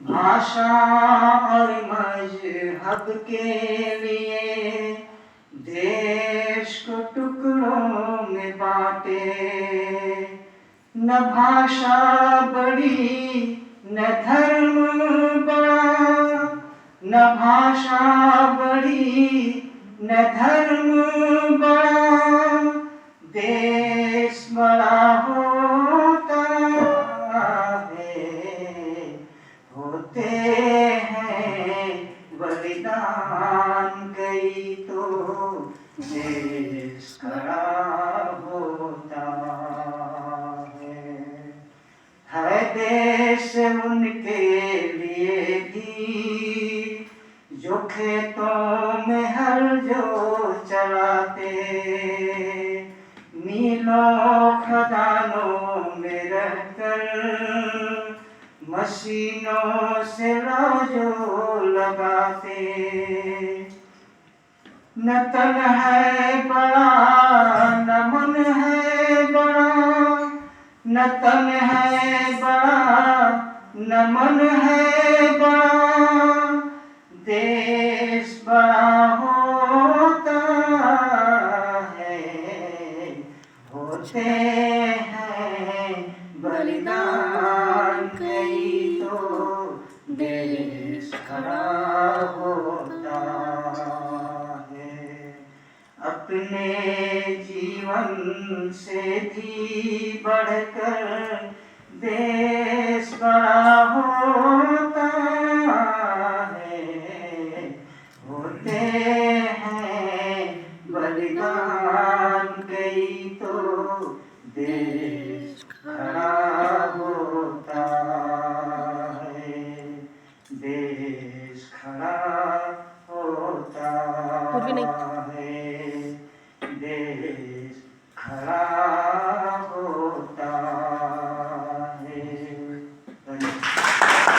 भाषा और मजहब के लिए देश को टुकड़ों में बांटे। न भाषा बड़ी न धर्म बड़ा, न भाषा बड़ी न धर्म बड़ा, देश बड़ा होता है। होते हैं बलिदान कई तो देश खड़ा होता है देश उनके लिए भी जो खेतों में हल जो चलाते, मीलों खदानों में रहकर मशीनों से जो लगाते। न तन है बड़ा न मन है बड़ा, न तन है बड़ा न मन है बड़ा, देश बड़ा होता है। होते हैं बलिदान कई तो देश खड़ा होता है। अपने जीवन से भी बढ़कर देश बड़ा होता है। होते हैं बलिदान कई तो देश खड़ा होता है। देश खड़ा होता है।